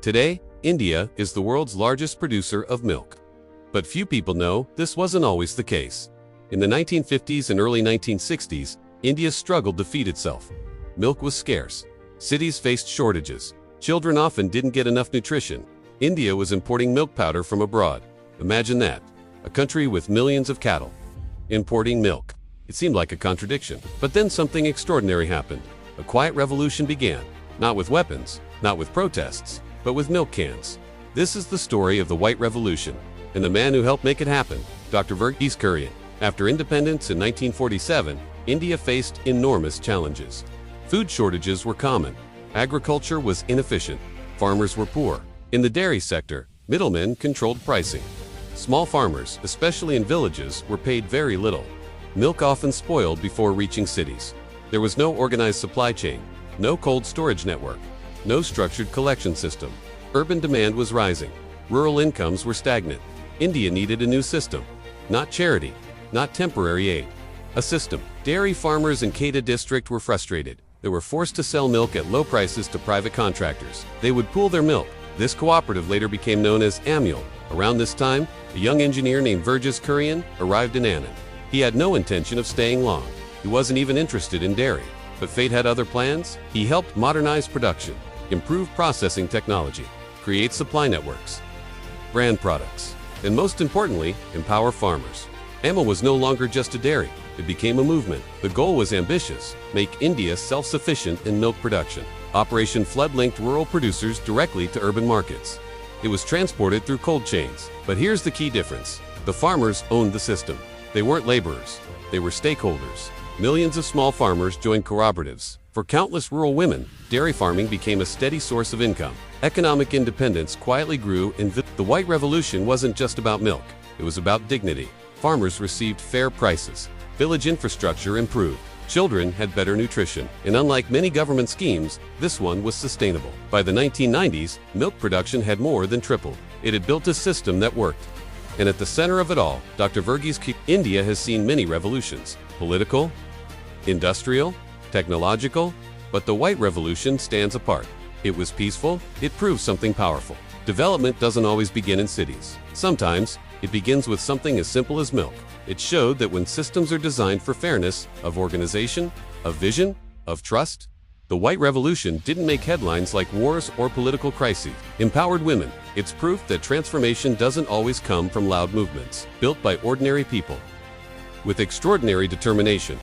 Today, India is the world's largest producer of milk. But few people know this wasn't always the case. In the 1950s and early 1960s, India struggled to feed itself. Milk was scarce. Cities faced shortages. Children often didn't get enough nutrition. India was importing milk powder from abroad. Imagine that. A country with millions of cattle. Importing milk. It seemed like a contradiction. But then something extraordinary happened. A quiet revolution began. Not with weapons, not with protests, but with milk cans. This is the story of the White Revolution, and the man who helped make it happen, Dr. Verghese Kurien. After independence in 1947, India faced enormous challenges. Food shortages were common. Agriculture was inefficient. Farmers were poor. In the dairy sector, middlemen controlled pricing. Small farmers, especially in villages, were paid very little. Milk often spoiled before reaching cities. There was no organized supply chain, no cold storage network, no structured collection system. Urban demand was rising. Rural incomes were stagnant. India needed a new system. Not charity, not temporary aid. A system. Dairy farmers in Kheda district were frustrated. They were forced to sell milk at low prices to private contractors. They would pool their milk. This cooperative later became known as Amul. Around this time, a young engineer named Verghese Kurien arrived in Anand. He had no intention of staying long. He wasn't even interested in dairy. But fate had other plans. He helped modernize production, improve processing technology, create supply networks, brand products, and most importantly, empower farmers. Amul was no longer just a dairy. It became a movement. The goal was ambitious: make India self-sufficient in milk production. Operation Flood linked rural producers directly to urban markets. It was transported through cold chains. But here's the key difference. The farmers owned the system. They weren't laborers. They were stakeholders. Millions of small farmers joined cooperatives. For countless rural women, dairy farming became a steady source of income. Economic independence quietly grew in the White Revolution wasn't just about milk. It was about dignity. Farmers received fair prices. Village infrastructure improved. Children had better nutrition. And unlike many government schemes, this one was sustainable. By the 1990s, milk production had more than tripled. It had built a system that worked. And at the center of it all, Dr. Verghese Kurien. India has seen many revolutions. Political, industrial, technological, but the White Revolution stands apart. It was peaceful. It proved something powerful. Development doesn't always begin in cities. Sometimes, it begins with something as simple as milk. It showed that when systems are designed for fairness, of organization, of vision, of trust, the White Revolution didn't make headlines like wars or political crises. Empowered women. It's proof that transformation doesn't always come from loud movements, built by ordinary people with extraordinary determination.